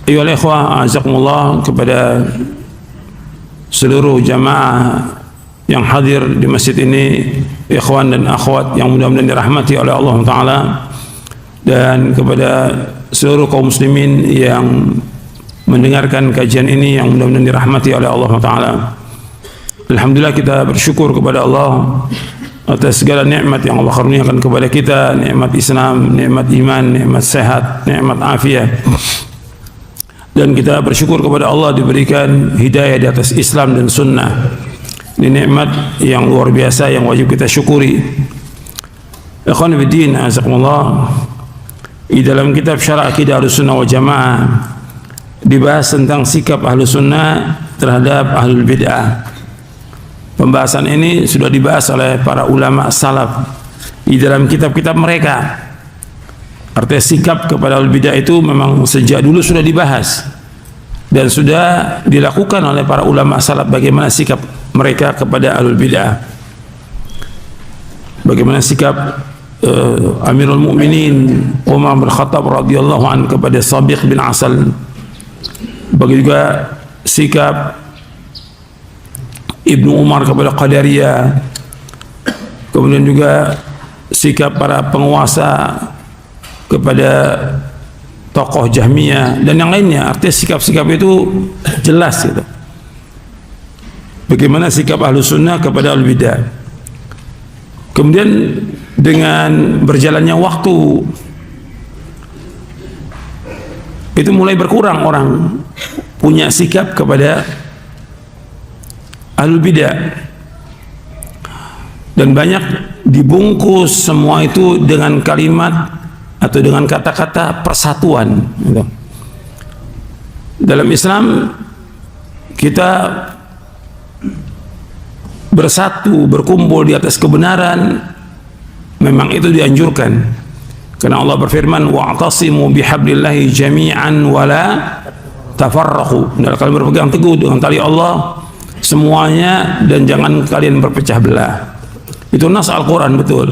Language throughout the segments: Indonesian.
Ayyuhal ikhwah, azakumullah, kepada seluruh jamaah yang hadir di masjid ini, ikhwan dan akhwat yang mudah-mudahan dirahmati oleh Allah Ta'ala, dan kepada seluruh kaum muslimin yang mendengarkan kajian ini yang mudah-mudahan dirahmati oleh Allah Ta'ala. Alhamdulillah, kita bersyukur kepada Allah atas segala nikmat yang Allah karuniakan kepada kita, nikmat Islam, nikmat iman, nikmat sehat, nikmat afiat. Dan kita bersyukur kepada Allah diberikan hidayah di atas Islam dan sunnah. Ini nikmat yang luar biasa yang wajib kita syukuri. Ikhwan fiddin, azakumullah, di dalam kitab Syarah Aqidah Ahlussunnah wal Jamaah dibahas tentang sikap Ahlussunnah terhadap Ahlul Bid'ah. Pembahasan ini sudah dibahas oleh para ulama salaf di dalam kitab-kitab mereka. Artinya sikap kepada Ahlul Bid'ah itu memang sejak dulu sudah dibahas dan sudah dilakukan oleh para ulama salaf, bagaimana sikap mereka kepada Ahlul Bid'ah. Bagaimana sikap Amirul Mukminin Umar bin Khattab radhiyallahu anhu kepada Sabiq bin Asal. Begitu juga sikap Ibnu Umar kepada Qadariyah. Kemudian juga sikap para penguasa kepada tokoh Jahmiyah dan yang lainnya. Artinya sikap-sikap itu jelas gitu. Bagaimana sikap Ahlussunnah kepada Ahlul Bid'ah. Kemudian dengan berjalannya waktu itu mulai berkurang orang punya sikap kepada Ahlul Bid'ah, dan banyak dibungkus semua itu dengan kalimat atau dengan kata-kata persatuan. Dalam Islam kita bersatu, berkumpul di atas kebenaran, memang itu dianjurkan. Karena Allah berfirman, wa'tasimu bihablillahi jami'an wala tafarraqu. Kalian berpegang teguh dengan tali Allah semuanya dan jangan kalian berpecah belah. Itu nas Al-Quran, betul.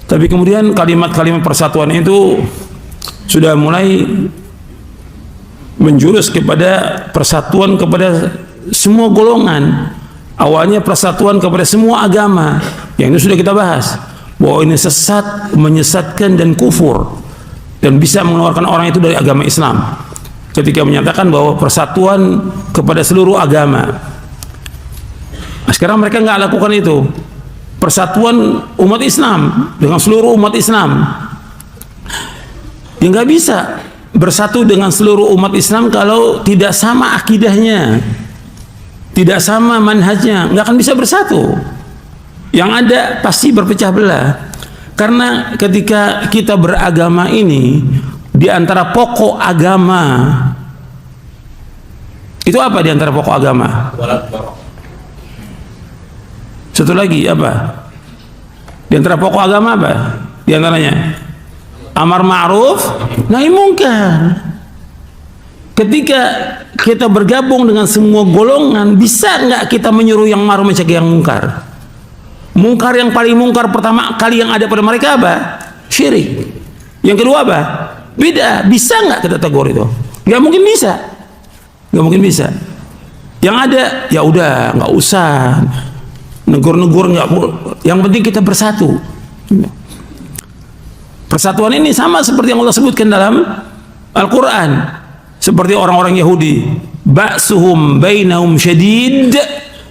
Tapi kemudian kalimat-kalimat persatuan itu sudah mulai menjurus kepada persatuan kepada semua golongan. Awalnya persatuan kepada semua agama, yang ini sudah kita bahas, bahwa ini sesat, menyesatkan dan kufur, dan bisa mengeluarkan orang itu dari agama Islam ketika menyatakan bahwa persatuan kepada seluruh agama. Nah, sekarang mereka nggak lakukan itu. Persatuan umat Islam dengan seluruh umat Islam, ya nggak bisa bersatu dengan seluruh umat Islam kalau tidak sama akidahnya, tidak sama manhajnya, nggak akan bisa bersatu. Yang ada pasti berpecah belah. Karena ketika kita beragama ini, di antara pokok agama itu apa? Di antara pokok agama satu lagi apa? Di antara pokok agama apa? Di antaranya amar ma'ruf nahi munkar. Ketika kita bergabung dengan semua golongan, bisa nggak kita menyuruh yang ma'ruf mencegah yang mungkar? Mungkar yang paling mungkar pertama kali yang ada pada mereka apa? Syirik. Yang kedua apa? Bid'ah. Bisa nggak kita tegur itu? Nggak mungkin bisa. Nggak mungkin bisa. Yang ada ya udah nggak usah. Negur-negur nggak, yang penting kita bersatu. Persatuan ini sama seperti yang Allah sebutkan dalam Al-Quran, seperti orang-orang Yahudi, ba'suhum bainahum syadid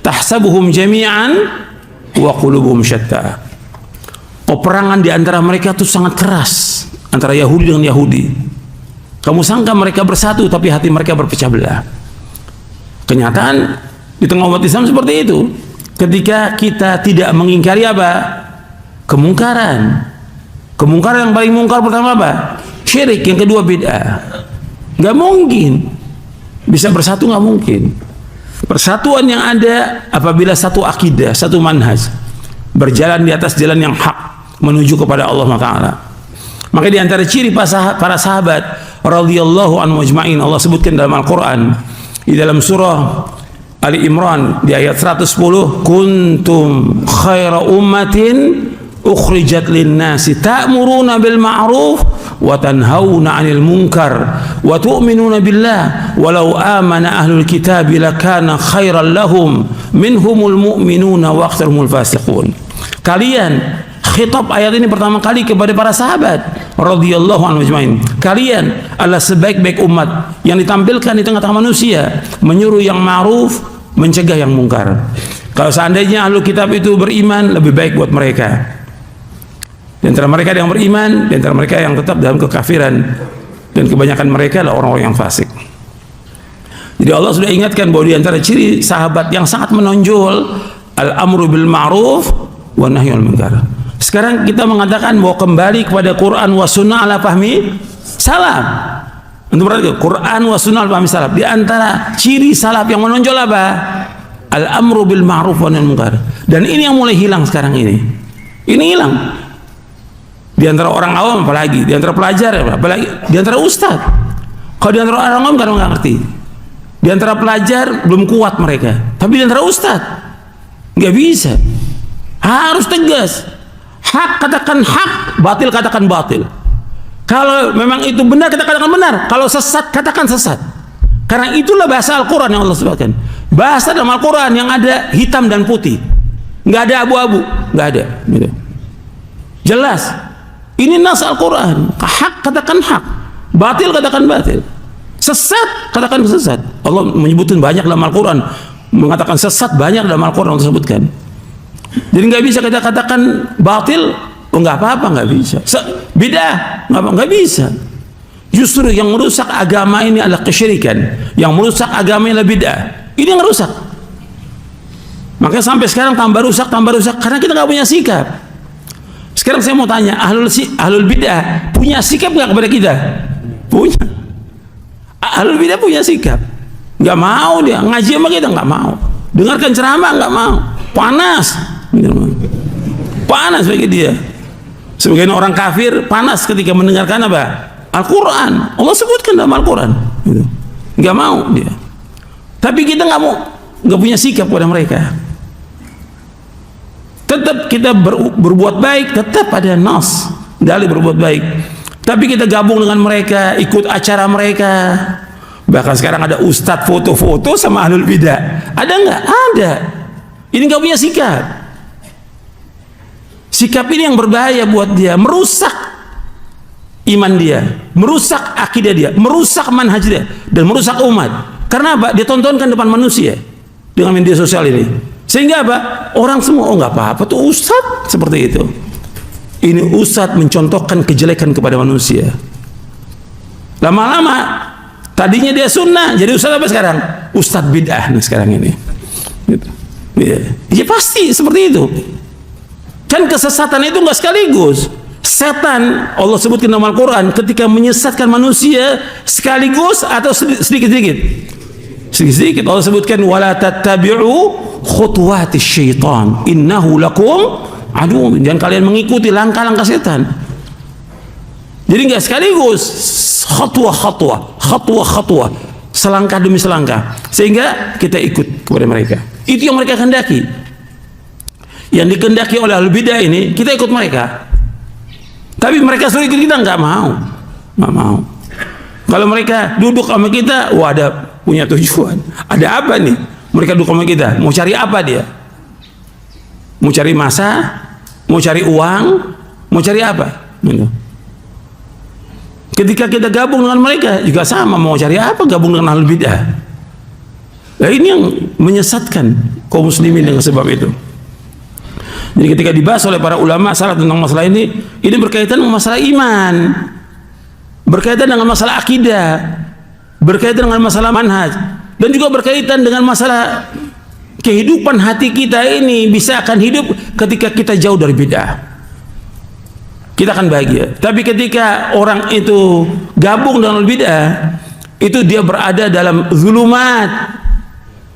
tahsabuhum jami'an wa qulubuhum syatta. Peperangan di antara mereka itu sangat keras, antara Yahudi dengan Yahudi. Kamu sangka mereka bersatu, tapi hati mereka berpecah belah. Kenyataan di tengah umat Islam seperti itu. Ketika kita tidak mengingkari apa? Kemungkaran. Kemungkaran yang paling mungkar pertama apa? Syirik. Yang kedua bid'ah. Nggak mungkin bisa bersatu, nggak mungkin. Persatuan yang ada apabila satu akidah, satu manhaj, berjalan di atas jalan yang hak menuju kepada Allah Ta'ala. Maka di antara ciri para sahabat radhiyallahu anhum ajma'in, Allah sebutkan dalam Al-Quran di dalam surah Ali Imran di ayat 110, kuntum khaira ummatin ukhrijat linnasi ta'muruna bil ma'ruf wa tanhauna 'anil munkar wa tu'minuna billah walau amana ahlul kitab lakana khairan lahum minhumul mu'minuna wa aktsaruhumul fasiqun. Kalian, khitab ayat ini pertama kali kepada para sahabat radhiyallahu anhum ajmain. Kalian adalah sebaik-baik umat yang ditampilkan di tengah-tengah manusia, menyuruh yang ma'ruf, mencegah yang mungkar. Kalau seandainya ahlul kitab itu beriman, lebih baik buat mereka. Di antara mereka yang beriman, di antara mereka yang tetap dalam kekafiran, dan kebanyakan mereka adalah orang-orang yang fasik. Jadi Allah sudah ingatkan bahwa di antara ciri sahabat yang sangat menonjol al-amru bil ma'ruf wa nahyu 'anil munkar. Sekarang kita mengatakan bahwa kembali kepada Quran wa sunnah ala fahmi salaf. Untuk berarti Quran wa sunnah ala fahmi salaf. Di antara ciri salaf yang menonjol apa? Al-amru bil ma'ruf wa nahyu 'anil munkar. Dan ini yang mulai hilang sekarang ini. Ini hilang. Di antara orang awam apalagi, di antara pelajar apalagi, di antara ustaz. Kalau di antara orang awam kan nggak ngerti. Di antara pelajar belum kuat mereka, tapi di antara ustaz nggak bisa. Harus tegas. Hak katakan hak, batil katakan batil. Kalau memang itu benar kita katakan benar. Kalau sesat katakan sesat. Karena itulah bahasa Al-Quran yang Allah sebutkan. Bahasa dalam Al-Quran yang ada hitam dan putih, nggak ada abu-abu, nggak ada. Gitu. Jelas. Ini nas Al-Quran. Hak katakan hak, batil katakan batil, sesat katakan sesat. Allah menyebutkan banyak dalam Al-Quran, mengatakan sesat banyak dalam Al-Quran Allah sebutkan. Jadi nggak bisa kita katakan batil, oh nggak apa-apa, nggak bisa. Bid'ah nggak bisa. Justru yang merusak agama ini adalah kesyirikan. Yang merusak agama ini adalah bid'ah. Ini yang merusak. Makanya sampai sekarang tambah rusak karena kita nggak punya sikap. Sekarang saya mau tanya, ahlul bid'ah punya sikap nggak kepada kita? Punya. Ahlul bid'ah punya sikap. Nggak mau dia ngaji sama kita, nggak mau. Dengarkan ceramah nggak mau. Panas bagi dia. Sebagian orang kafir panas ketika mendengarkan apa? Al-Quran. Allah sebutkan dalam Al-Quran. Nggak mau dia. Tapi kita nggak punya sikap kepada mereka. Tetap kita berbuat baik, tetap ada nas dalil berbuat baik. Tapi kita gabung dengan mereka, ikut acara mereka. Bahkan sekarang ada ustadz foto-foto sama ahlul bidah. Ada nggak? Ada. Ini nggak punya sikap. Sikap ini yang berbahaya buat dia, merusak iman dia, merusak akidah dia, merusak manhaj dia, dan merusak umat. Karena apa? Dia tontonkan depan manusia dengan media sosial ini. Sehingga apa? Orang semua, oh nggak apa-apa tuh ustadz seperti itu. Ini ustadz mencontohkan kejelekan kepada manusia. Lama-lama tadinya dia sunnah, jadi ustadz apa sekarang? Ustadz bid'ah nih sekarang ini. Gitu. Ya pasti seperti itu. Kan kesesatan itu nggak sekaligus. Setan Allah sebutkan dalam Al-Quran ketika menyesatkan manusia sekaligus atau sedikit-sedikit. Sedikit-sedikit Allah sebutkan wala tattabi'u khutuwatis syaitan innahu lakum aduwwun. Jangan kalian mengikuti langkah-langkah setan. Jadi nggak sekaligus, khatwa, selangkah demi selangkah, sehingga kita ikut kepada mereka. Itu yang mereka kehendaki. Yang dikehendaki oleh ahlul bidah ini kita ikut mereka. Tapi mereka suruh ikut kita nggak mau. Kalau mereka duduk sama kita, wah ada punya tujuan. Ada apa nih? Mereka duduk sama kita. Mau cari apa dia? Mau cari masa? Mau cari uang? Mau cari apa? Ketika kita gabung dengan mereka juga sama. Mau cari apa? Gabung dengan ahlul bidah. Nah, ini yang menyesatkan kaum muslimin dengan sebab itu. Jadi ketika dibahas oleh para ulama salaf tentang masalah ini berkaitan dengan masalah iman, berkaitan dengan masalah akidah, berkaitan dengan masalah manhaj, dan juga berkaitan dengan masalah kehidupan hati kita ini bisa akan hidup ketika kita jauh dari bid'ah. Kita akan bahagia. Tapi ketika orang itu gabung dengan bid'ah, itu dia berada dalam zulumat,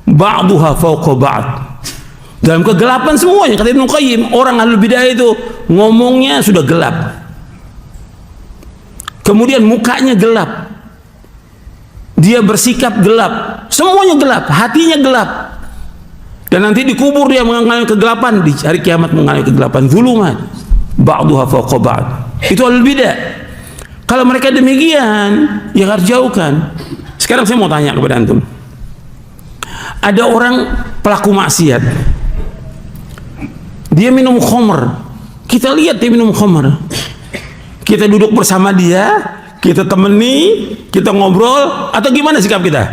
ba'duha fawqa ba'd. Dalam kegelapan semuanya. Kata Ibnu Qayyim, orang ahlul bidah itu ngomongnya sudah gelap, kemudian mukanya gelap, dia bersikap gelap, semuanya gelap, hatinya gelap, dan nanti dikubur dia mengalami kegelapan, di hari kiamat mengalami kegelapan. Zulumat ba'duha fawqa ba'd. Itu ahlul bidah. Kalau mereka demikian, ya harus jauhkan. Sekarang saya mau tanya kepada antum. Ada orang pelaku maksiat, dia minum khamr. Kita lihat dia minum khamr. Kita duduk bersama dia, kita temani, kita ngobrol, atau gimana sikap kita?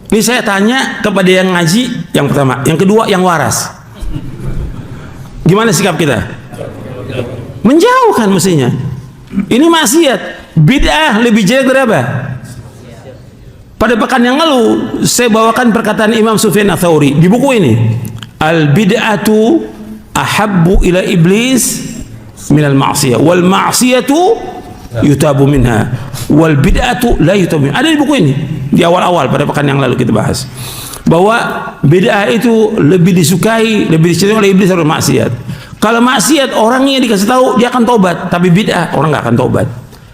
Ini saya tanya kepada yang ngaji, yang pertama, yang kedua yang waras. Gimana sikap kita? Menjauhkan mestinya. Ini maksiat, bid'ah lebih jelek dari apa? Pada pekan yang lalu saya bawakan perkataan Imam Sufyan Ats-Tsauri di buku ini, al bid'atu ahabbu ila iblis minal ma'siyah wal ma'siyatu yutabu minha wal bid'atu la yutabu minha. Ada di buku ini di awal-awal pada pekan yang lalu kita bahas bahwa bid'ah itu lebih disukai, lebih dicintai oleh iblis daripada maksiat. Kalau maksiat orangnya dikasih tahu dia akan tobat, tapi bid'ah orang nggak akan tobat.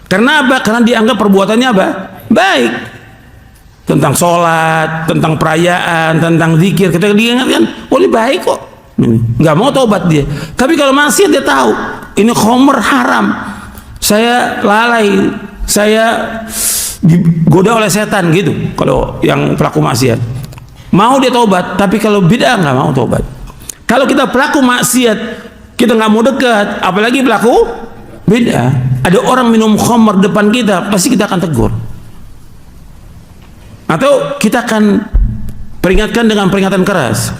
Karena apa? Karena dianggap perbuatannya apa? Baik. Tentang sholat, tentang perayaan, tentang zikir, kita diingatkan, oh ini baik kok, nggak mau tobat dia. Tapi kalau maksiat dia tahu, ini khamr haram, saya lalai, saya digoda oleh setan gitu. Kalau yang pelaku maksiat, mau dia tobat, tapi kalau bid'ah nggak mau tobat. Kalau kita pelaku maksiat, kita nggak mau dekat, apalagi pelaku bid'ah. Ada orang minum khamr depan kita, pasti kita akan tegur. Atau kita akan peringatkan dengan peringatan keras.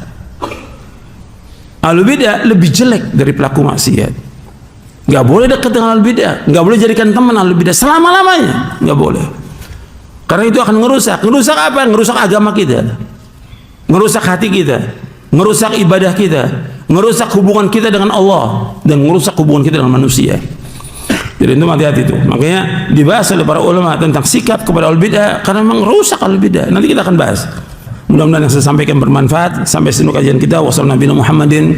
Ahlul bidah lebih jelek dari pelaku maksiat. Nggak boleh dekat dengan ahlul bidah, nggak boleh jadikan teman ahlul bidah selama-lamanya, nggak boleh. Karena itu akan ngerusak. Ngerusak apa? Ngerusak agama kita, ngerusak hati kita, ngerusak ibadah kita, ngerusak hubungan kita dengan Allah, dan ngerusak hubungan kita dengan manusia. Jadi itu hati-hati itu. Makanya dibahas oleh para ulama tentang sikap kepada ahlul bidah, karena memang rusak ahlul bidah. Nanti kita akan bahas. Mudah-mudahan yang saya sampaikan bermanfaat. Sampai sini kajian kita. Wassalamualaikum warahmatullahi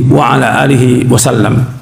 wabarakatuh.